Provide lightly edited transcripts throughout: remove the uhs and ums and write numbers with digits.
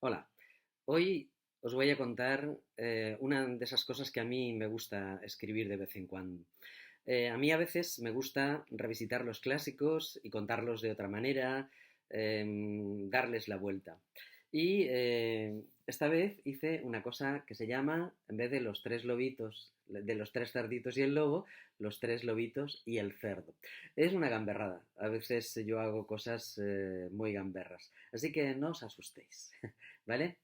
Hola, hoy os voy a contar una de esas cosas que a mí me gusta escribir de vez en cuando. A mí a veces me gusta revisitar los clásicos y contarlos de otra manera, darles la vuelta. Y esta vez hice una cosa que se llama, en vez de los tres lobitos, de los tres cerditos y el lobo, los tres lobitos y el cerdo. Es una gamberrada. A veces yo hago cosas muy gamberras. Así que no os asustéis. ¿Vale?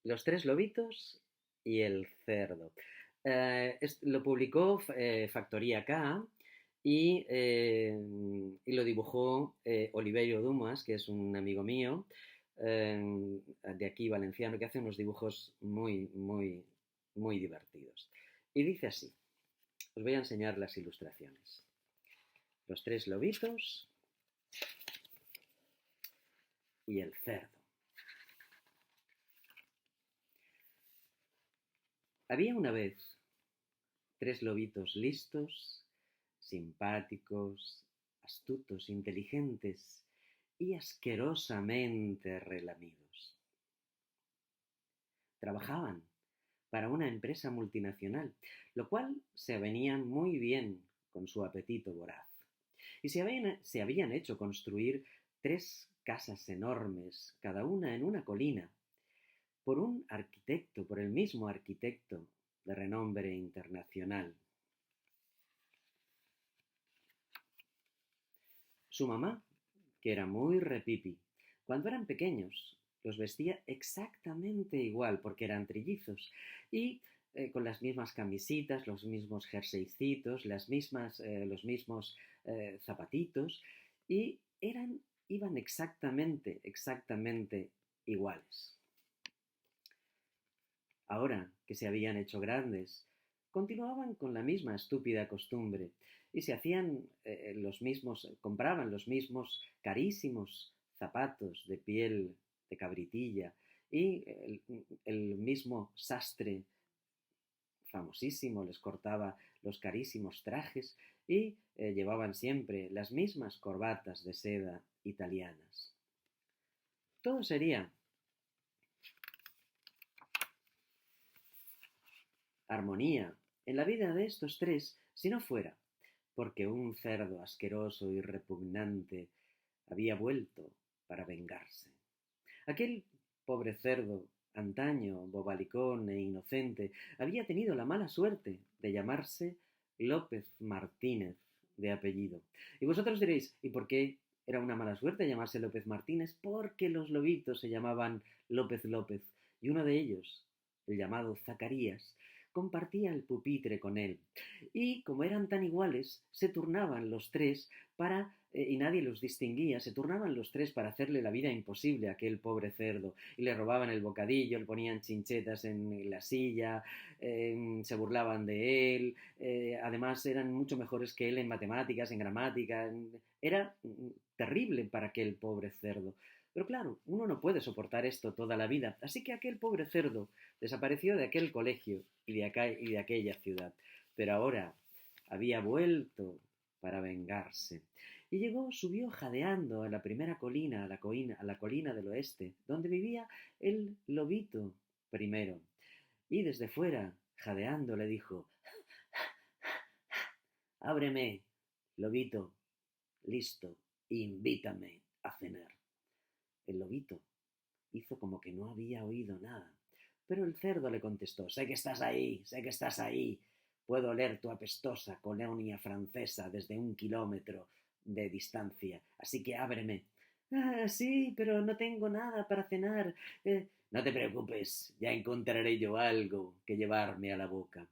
Los tres lobitos y el cerdo. Lo publicó Factoría K y lo dibujó Oliverio Dumas, que es un amigo mío de aquí valenciano, que hace unos dibujos muy, muy, muy divertidos. Y dice así, os voy a enseñar las ilustraciones. Los tres lobitos y el cerdo. Había una vez tres lobitos listos, simpáticos, astutos, inteligentes y asquerosamente relamidos. Trabajaban para una empresa multinacional, lo cual se avenían muy bien con su apetito voraz. Y se habían hecho construir tres casas enormes, cada una en una colina, por el mismo arquitecto de renombre internacional. Su mamá, que era muy repipi, cuando eran pequeños los vestía exactamente igual porque eran trillizos y con las mismas camisitas, los mismos jerseycitos, los mismos zapatitos y iban exactamente iguales. Ahora que se habían hecho grandes, continuaban con la misma estúpida costumbre y compraban los mismos carísimos zapatos de piel de cabritilla y el mismo sastre famosísimo les cortaba los carísimos trajes y llevaban siempre las mismas corbatas de seda italianas. Todo sería armonía en la vida de estos tres si no fuera porque un cerdo asqueroso y repugnante había vuelto para vengarse. Aquel pobre cerdo, antaño bobalicón e inocente, había tenido la mala suerte de llamarse López Martínez de apellido. Y vosotros diréis, ¿y por qué era una mala suerte llamarse López Martínez? Porque los lobitos se llamaban López López, y uno de ellos, el llamado Zacarías, compartía el pupitre con él. Y como eran tan iguales, se turnaban los tres y nadie los distinguía, se turnaban los tres para hacerle la vida imposible a aquel pobre cerdo. Y le robaban el bocadillo, le ponían chinchetas en la silla, se burlaban de él, además eran mucho mejores que él en matemáticas, en gramática. Era terrible para aquel pobre cerdo. Pero claro, uno no puede soportar esto toda la vida, así que aquel pobre cerdo desapareció de aquel colegio y de aquella ciudad. Pero ahora había vuelto para vengarse. Y subió jadeando a la primera colina, a la colina del oeste, donde vivía el lobito primero. Y desde fuera, jadeando, le dijo: Ábreme, lobito, listo, invítame a cenar. El lobito hizo como que no había oído nada. Pero el cerdo le contestó: sé que estás ahí, sé que estás ahí. Puedo oler tu apestosa colonia francesa desde 1 kilómetro de distancia, así que ábreme. Ah, sí, pero no tengo nada para cenar. No te preocupes, ya encontraré yo algo que llevarme a la boca.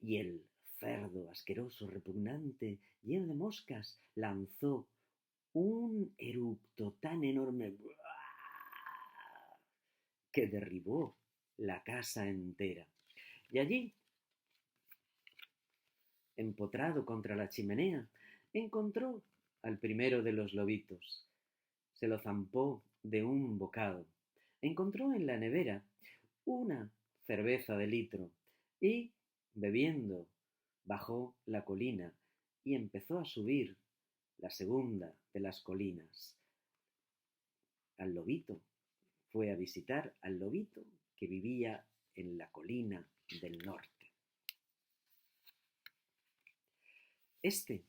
Y el cerdo asqueroso, repugnante, lleno de moscas, lanzó un eructo tan enorme que derribó la casa entera. Y allí, empotrado contra la chimenea, encontró al primero de los lobitos. Se lo zampó de un bocado. Encontró en la nevera una cerveza de litro y, bebiendo, bajó la colina y empezó a subir la segunda de las colinas. Al lobito fue a visitar al lobito que vivía en la colina del norte. Este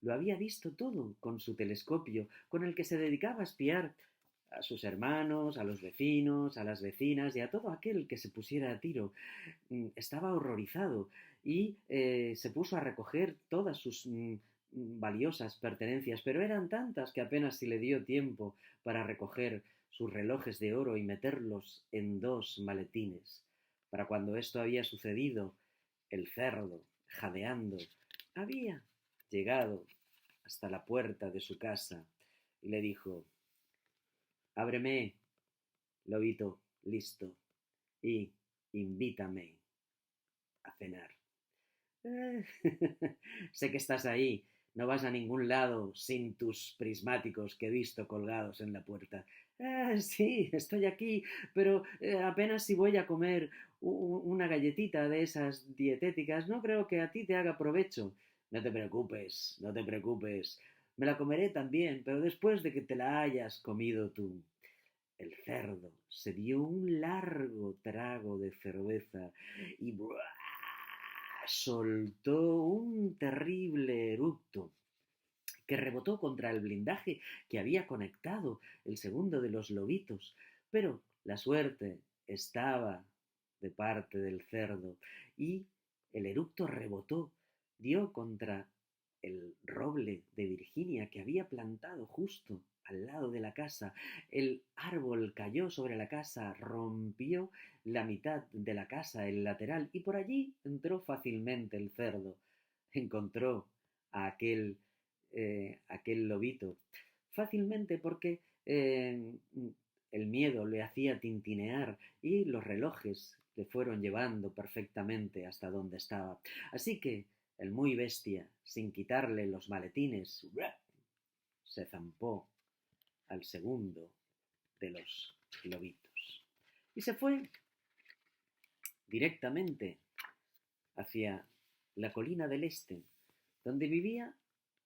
lo había visto todo con su telescopio, con el que se dedicaba a espiar a sus hermanos, a los vecinos, a las vecinas y a todo aquel que se pusiera a tiro. Estaba horrorizado y se puso a recoger todas sus valiosas pertenencias, pero eran tantas que apenas si le dio tiempo para recoger sus relojes de oro y meterlos en 2 maletines. Para cuando esto había sucedido, el cerdo, jadeando, había llegado hasta la puerta de su casa y le dijo: «Ábreme, lobito listo, y invítame a cenar». Sé que estás ahí, no vas a ningún lado sin tus prismáticos que he visto colgados en la puerta. Sí, estoy aquí, pero apenas si voy a comer una galletita de esas dietéticas, no creo que a ti te haga provecho. No te preocupes, no te preocupes. Me la comeré también, pero después de que te la hayas comido tú. El cerdo se dio un largo trago de cerveza y soltó un terrible eructo que rebotó contra el blindaje que había conectado el segundo de los lobitos. Pero la suerte estaba de parte del cerdo y el eructo rebotó, dio contra el roble de Virginia que había plantado justo al lado de la casa. El árbol cayó sobre la casa, rompió la mitad de la casa, el lateral, y por allí entró fácilmente el cerdo. Encontró a aquel lobito fácilmente porque el miedo le hacía tintinear y los relojes le fueron llevando perfectamente hasta donde estaba. Así que el muy bestia, sin quitarle los maletines, se zampó al segundo de los lobitos y se fue directamente hacia la colina del este, donde vivía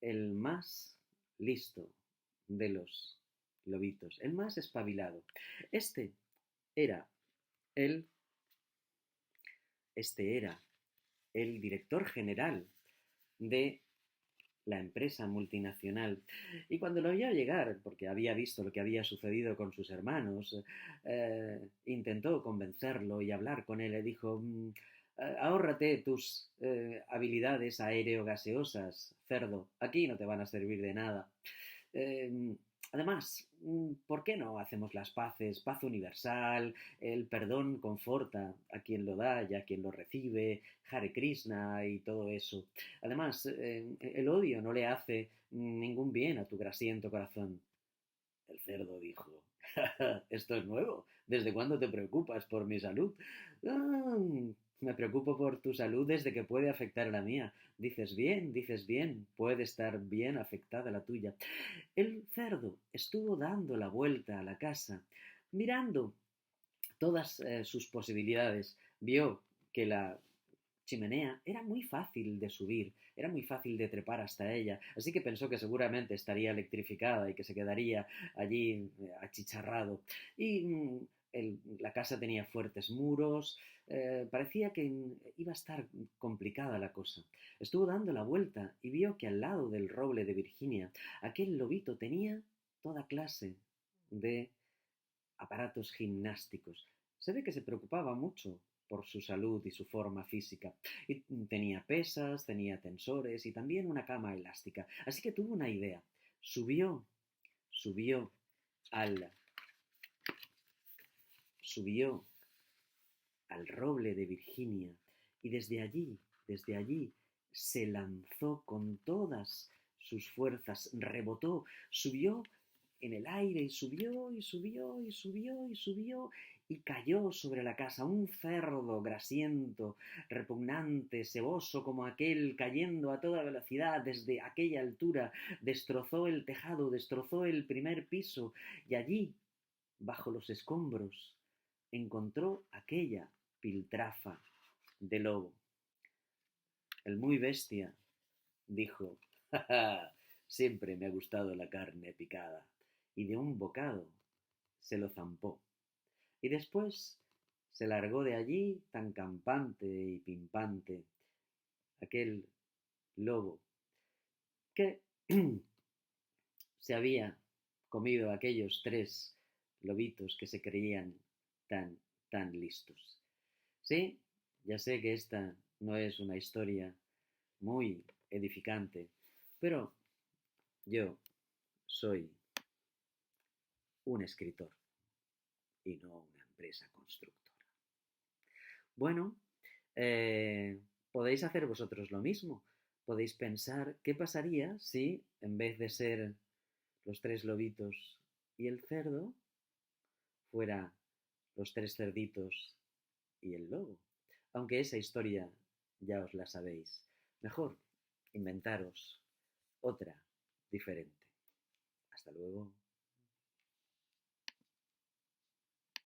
el más listo de los lobitos, el más espabilado. Este era el, este era el director general de la empresa multinacional. Y cuando lo vio llegar, porque había visto lo que había sucedido con sus hermanos, intentó convencerlo y hablar con él. Le dijo: ahórrate tus habilidades aerogaseosas, cerdo. Aquí no te van a servir de nada. Además, ¿por qué no hacemos las paces? Paz universal, el perdón conforta a quien lo da y a quien lo recibe, Hare Krishna y todo eso. Además, el odio no le hace ningún bien a tu grasiento corazón. El cerdo dijo: «Esto es nuevo. ¿Desde cuándo te preocupas por mi salud?» «Ah, me preocupo por tu salud desde que puede afectar a la mía». Dices bien, puede estar bien afectada la tuya». El cerdo estuvo dando la vuelta a la casa, mirando todas sus posibilidades. Vio que la chimenea era muy fácil de subir, era muy fácil de trepar hasta ella, así que pensó que seguramente estaría electrificada y que se quedaría allí achicharrado. Y la casa tenía fuertes muros, parecía que iba a estar complicada la cosa. Estuvo dando la vuelta y vio que al lado del roble de Virginia, aquel lobito tenía toda clase de aparatos gimnásticos. Se ve que se preocupaba mucho por su salud y su forma física. Y tenía pesas, tenía tensores y también una cama elástica. Así que tuvo una idea. Subió al, subió al roble de Virginia y desde allí, se lanzó con todas sus fuerzas, rebotó, subió en el aire y subió y subió y subió y subió y cayó sobre la casa, un cerdo grasiento, repugnante, seboso como aquel, cayendo a toda velocidad desde aquella altura, destrozó el tejado, destrozó el primer piso y allí, bajo los escombros, encontró aquella piltrafa de lobo. El muy bestia dijo: «Ja, ja, siempre me ha gustado la carne picada», y de un bocado se lo zampó después se largó de allí tan campante y pimpante aquel lobo que se había comido a aquellos tres lobitos que se creían tan listos. Sí, ya sé que esta no es una historia muy edificante, pero yo soy un escritor y no una empresa constructora. Bueno, podéis hacer vosotros lo mismo. Podéis pensar qué pasaría si, en vez de ser los tres lobitos y el cerdo, fuera los tres cerditos y el lobo. Aunque esa historia ya os la sabéis. Mejor inventaros otra diferente. Hasta luego.